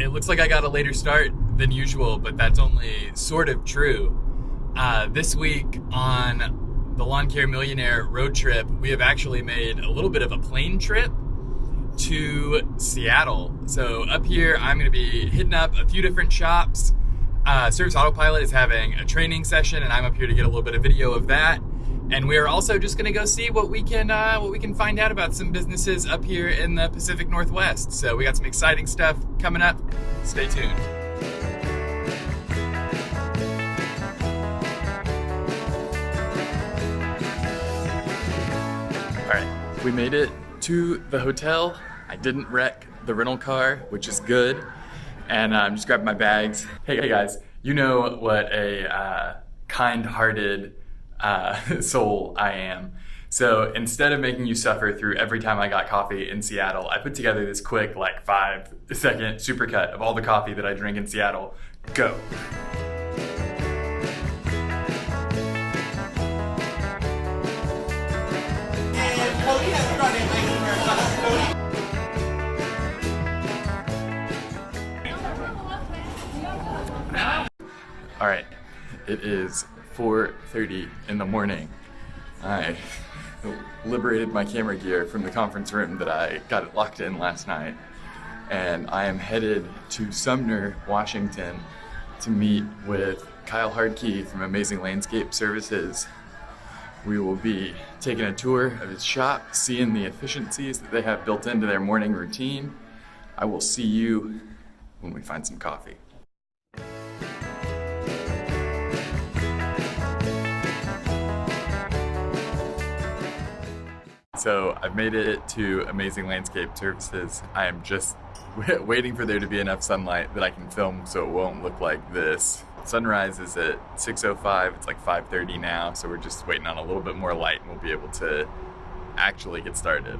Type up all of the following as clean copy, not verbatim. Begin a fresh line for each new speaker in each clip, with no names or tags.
It looks like I got a later start than usual, but that's only sort of true. This week on the Lawn Care Millionaire road trip, we have actually made a little bit of a plane trip to Seattle. So up here, I'm going to be hitting up a few different shops. Service Autopilot is having a training session, and I'm up here to get a little bit of video of that. And we are also just going to go see what we can find out about some businesses up here in the Pacific Northwest. So we got some exciting stuff coming up. Stay tuned. All right, we made it to the hotel. I didn't wreck the rental car, which is good. And I'm just grabbing my bags. Hey guys, you know what a kind-hearted soul I am. So instead of making you suffer through every time I got coffee in Seattle, I put together this quick 5-second supercut of all the coffee that I drink in Seattle. Go. All right, it is 4:30 in the morning. I liberated my camera gear from the conference room that I got it locked in last night, and I am headed to Sumner, Washington to meet with Kyle Hardtke from Amazing Landscape Services. We will be taking a tour of his shop, seeing the efficiencies that they have built into their morning routine. I will see you when we find some coffee. So I've made it to Amazing Landscape Services. I am just waiting for there to be enough sunlight that I can film so it won't look like this. Sunrise is at 6:05, it's 5:30 now, so we're just waiting on a little bit more light and we'll be able to actually get started.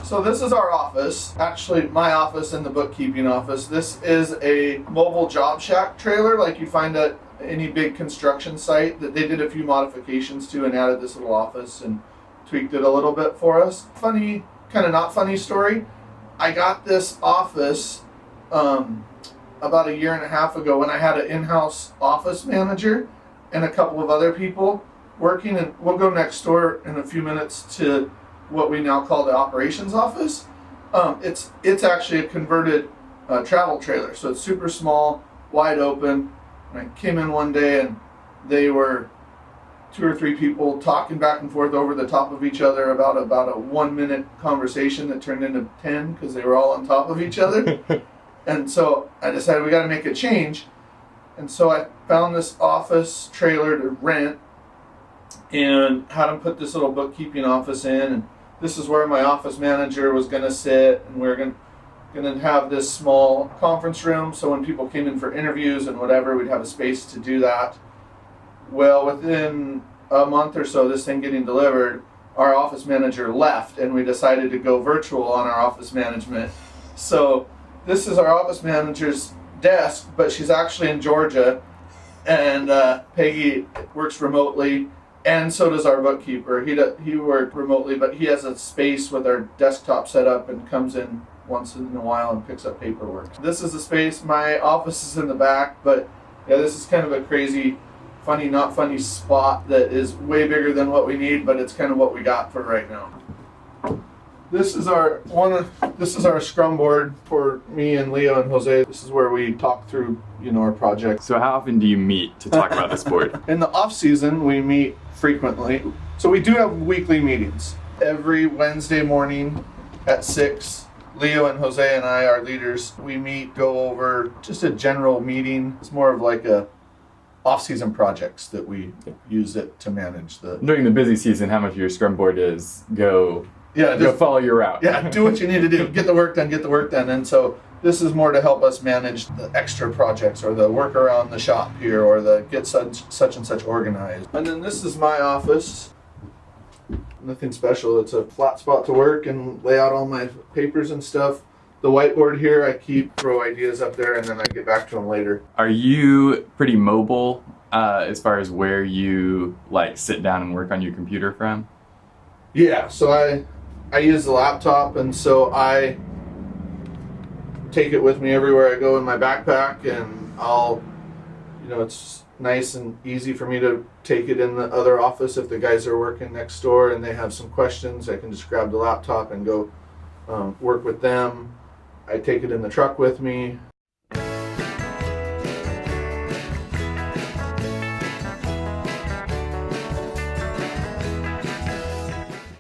So this is our office, actually my office and the bookkeeping office. This is a mobile job shack trailer like you find at any big construction site that they did a few modifications to and added this little office and tweaked it a little bit for us. Funny, kind of not funny story. I got this office about a year and a half ago when I had an in-house office manager and a couple of other people working, and we'll go next door in a few minutes to what we now call the operations office. It's actually a converted travel trailer, so it's super small, wide open. And I came in one day and they were 2 or 3 people talking back and forth over the top of each other about a 1-minute conversation that turned into 10 because they were all on top of each other. And so I decided we got to make a change. And so I found this office trailer to rent and had them put this little bookkeeping office in, and this is where my office manager was going to sit, and we're going to have this small conference room so when people came in for interviews and whatever, we'd have a space to do that. Well, within a month or so, this thing getting delivered, our office manager left, and we decided to go virtual on our office management. So this is our office manager's desk, but she's actually in Georgia, and Peggy works remotely. And so does our bookkeeper. He worked remotely, but he has a space with our desktop set up and comes in once in a while and picks up paperwork. This is the space. My office is in the back, but yeah, this is kind of a crazy, funny, not funny spot that is way bigger than what we need, but it's kind of what we got for right now. This is our scrum board for me and Leo and Jose. This is where we talk through, our project.
So how often do you meet to talk about this board?
In the off season, we meet frequently. So we do have weekly meetings. Every Wednesday morning at 6, Leo and Jose and I, our leaders, we meet, go over just a general meeting. It's more of like a off-season projects that we use it to manage the...
During the busy season, how much of your scrum board is go follow your route.
Yeah, do what you need to do. Get the work done. And so this is more to help us manage the extra projects or the work around the shop here or the get such and such organized. And then this is my office. Nothing special. It's a flat spot to work and lay out all my papers and stuff. the whiteboard here, I throw ideas up there, and then I get back to them later.
Are you pretty mobile as far as where you like sit down and work on your computer from?
Yeah, so I use the laptop, and so I take it with me everywhere I go in my backpack, and it's nice and easy for me to take it in the other office if the guys are working next door and they have some questions. I can just grab the laptop and go work with them. I take it in the truck with me.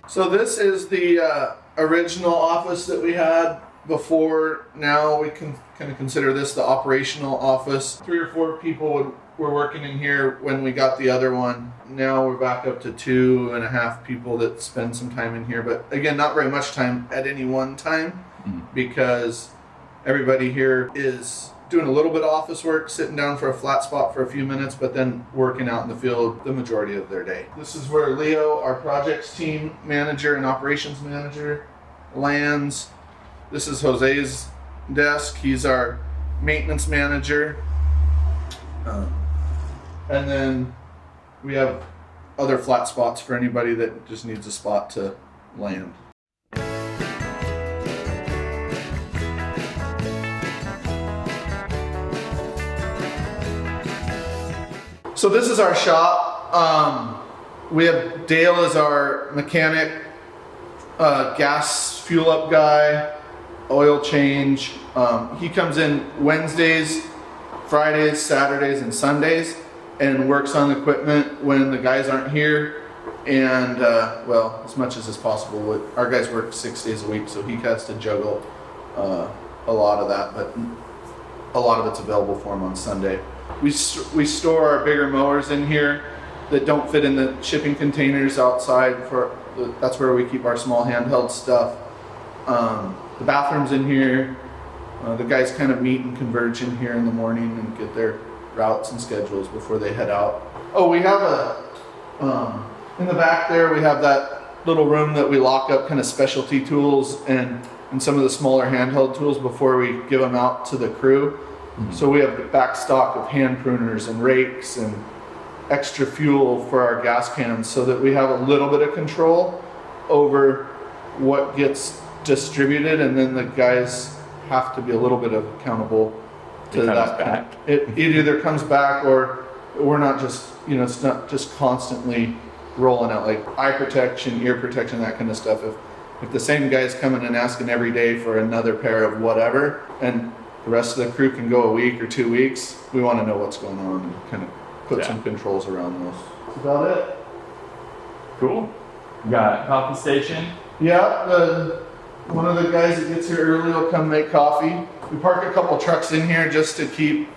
So this is the original office that we had before. Now we can kind of consider this the operational office. 3 or 4 people were working in here when we got the other one. Now we're back up to 2.5 people that spend some time in here. But again, not very much time at any one time, because everybody here is doing a little bit of office work, sitting down for a flat spot for a few minutes, but then working out in the field the majority of their day. This is where Leo, our projects team manager and operations manager, lands. This is Jose's desk. He's our maintenance manager. And then we have other flat spots for anybody that just needs a spot to land. So this is our shop. We have Dale as our mechanic, gas fuel up guy, oil change. He comes in Wednesdays, Fridays, Saturdays, and Sundays, and works on equipment when the guys aren't here. And as much as is possible. Our guys work 6 days a week, so he has to juggle a lot of that, but a lot of it's available for him on Sunday. We store our bigger mowers in here that don't fit in the shipping containers outside. That's where we keep our small handheld stuff. The bathroom's in here. The guys kind of meet and converge in here in the morning and get their routes and schedules before they head out. Oh, we have in the back there, we have that little room that we lock up kind of specialty tools and some of the smaller handheld tools before we give them out to the crew. So we have the back stock of hand pruners and rakes and extra fuel for our gas cans, so that we have a little bit of control over what gets distributed, and then the guys have to be a little bit accountable to that. It either comes back, or we're not just, it's not just constantly rolling out like eye protection, ear protection, that kind of stuff. If the same guy's coming and asking every day for another pair of whatever, and the rest of the crew can go a week or 2 weeks, we want to know what's going on and kind of put some controls around those. That's about it.
Cool. We got a coffee station.
Yeah, one of the guys that gets here early will come make coffee. We park a couple trucks in here just to keep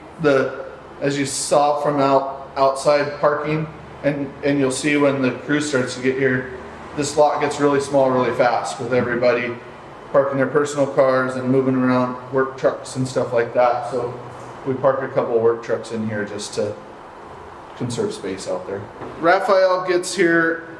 as you saw from outside parking, and you'll see when the crew starts to get here, this lot gets really small really fast with everybody parking their personal cars and moving around work trucks and stuff like that. So we park a couple work trucks in here just to conserve space out there. Raphael gets here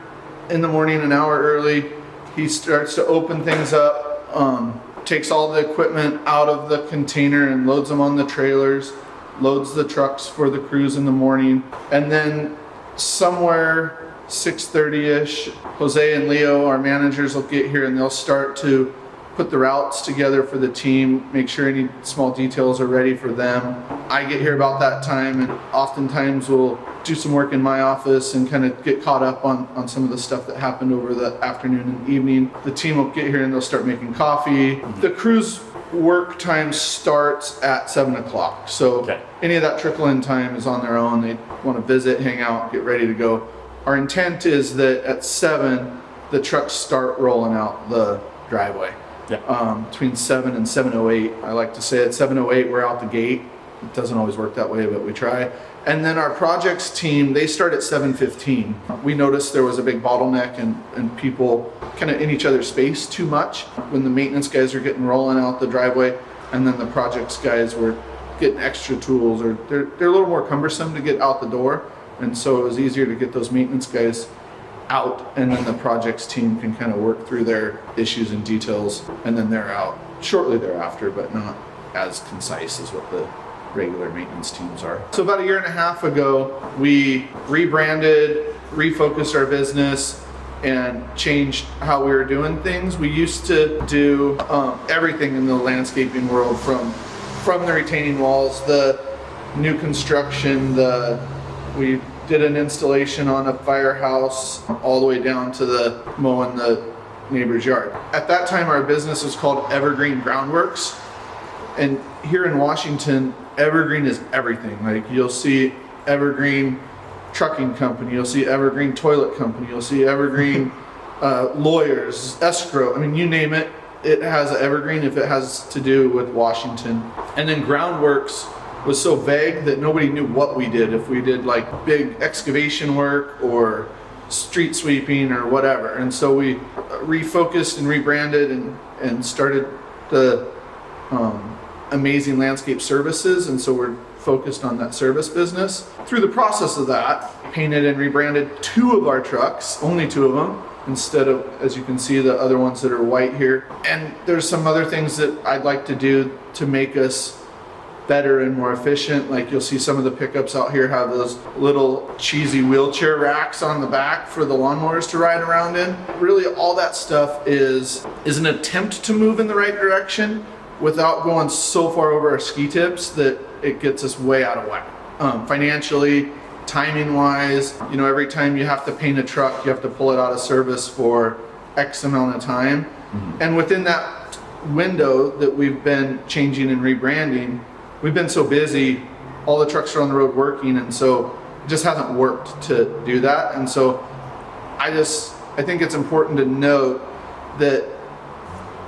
in the morning an hour early. He starts to open things up, takes all the equipment out of the container and loads them on the trailers, loads the trucks for the crews in the morning. And then somewhere 6:30ish, Jose and Leo, our managers, will get here and they'll start to put the routes together for the team, make sure any small details are ready for them. I get here about that time, and oftentimes we'll do some work in my office and kind of get caught up on some of the stuff that happened over the afternoon and evening. The team will get here and they'll start making coffee. The crew's work time starts at 7 o'clock. So any of that trickle-in time is on their own. They want to visit, hang out, get ready to go. Our intent is that at 7, the trucks start rolling out the driveway. Between 7 and 7:08. I like to say at 7:08 we're out the gate. It doesn't always work that way, but we try. And then our projects team, they start at 7:15. We noticed there was a big bottleneck and people kind of in each other's space too much when the maintenance guys are getting rolling out the driveway, and then the projects guys were getting extra tools, or they're a little more cumbersome to get out the door. And so it was easier to get those maintenance guys out, and then the projects team can kind of work through their issues and details, and then they're out shortly thereafter, but not as concise as what the regular maintenance teams are. So about a year and a half ago, we rebranded, refocused our business, and changed how we were doing things. We used to do everything in the landscaping world, from the retaining walls, the new construction, we did an installation on a firehouse, all the way down to the mowing the neighbor's yard. At that time, our business was called Evergreen Groundworks. And here in Washington, Evergreen is everything. Like, you'll see Evergreen Trucking Company, you'll see Evergreen Toilet Company, you'll see Evergreen lawyers, escrow. I mean, you name it, it has an Evergreen if it has to do with Washington. And then Groundworks was so vague that nobody knew what we did. If we did like big excavation work or street sweeping or whatever. And so we refocused and rebranded and started the Amazing Landscape Services. And so we're focused on that service business. Through the process of that, painted and rebranded 2 of our trucks, only 2 of them, instead of, as you can see, the other ones that are white here. And there's some other things that I'd like to do to make us better and more efficient. Like, you'll see some of the pickups out here have those little cheesy wheelchair racks on the back for the lawnmowers to ride around in. Really, all that stuff is an attempt to move in the right direction without going so far over our ski tips that it gets us way out of whack. Financially, timing wise, every time you have to paint a truck, you have to pull it out of service for X amount of time. Mm-hmm. And within that window that we've been changing and rebranding, we've been so busy, all the trucks are on the road working, and so it just hasn't worked to do that. And so I think it's important to note that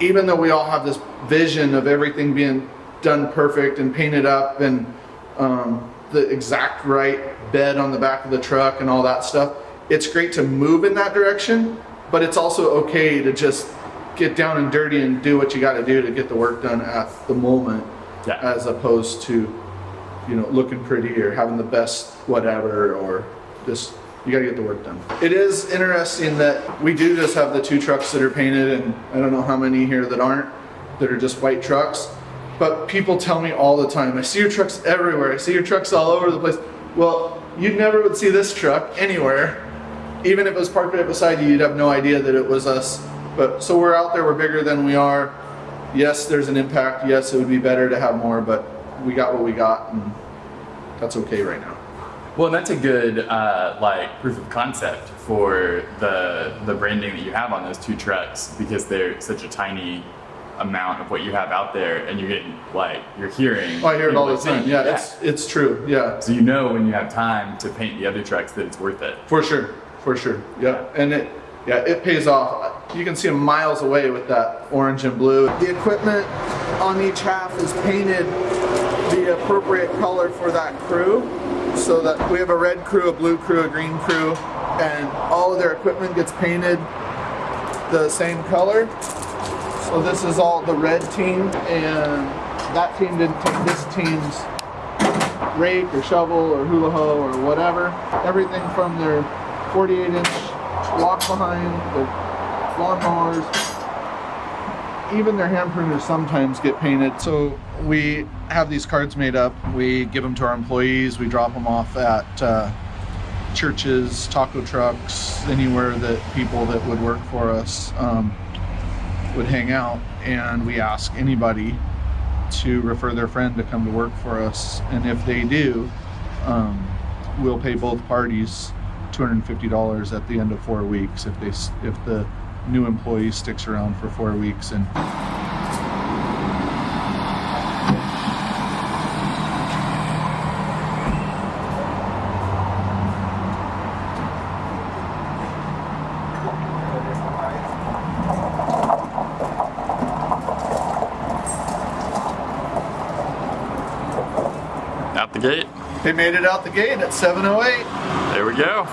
even though we all have this vision of everything being done perfect and painted up and the exact right bed on the back of the truck and all that stuff, it's great to move in that direction, but it's also okay to just get down and dirty and do what you got to do to get the work done at the moment. Yeah. As opposed to, looking pretty or having the best whatever, or just, you gotta get the work done. It is interesting that we do just have the 2 trucks that are painted, and I don't know how many here that aren't, that are just white trucks. But people tell me all the time, I see your trucks everywhere, I see your trucks all over the place. Well, you never would see this truck anywhere. Even if it was parked right beside you, you'd have no idea that it was us. But so we're out there, we're bigger than we are. Yes, there's an impact. Yes, it would be better to have more, but we got what we got, and that's okay right now.
Well, that's a good proof of concept for the branding that you have on those 2 trucks, because they're such a tiny amount of what you have out there, and you're getting you're hearing.
Oh, I hear it all the time. Yeah, it's true. Yeah.
So when you have time to paint the other trucks that it's worth it.
For sure. Yeah, and it pays off. You can see them miles away with that orange and blue. The equipment on each half is painted the appropriate color for that crew, so that we have a red crew, a blue crew, a green crew, and all of their equipment gets painted the same color. So this is all the red team, and that team didn't take this team's rake or shovel or hula hoe or whatever. Everything from their 48-inch walk behind, their lawnmowers, even their hand pruners sometimes get painted. So we have these cards made up. We give them to our employees. We drop them off at churches, taco trucks, anywhere that people that would work for us would hang out. And we ask anybody to refer their friend to come to work for us. And if they do, we'll pay both parties $250 at the end of 4 weeks if the new employee sticks around for 4 weeks. And
out the gate.
They made it out the gate at 7:08.
There we go.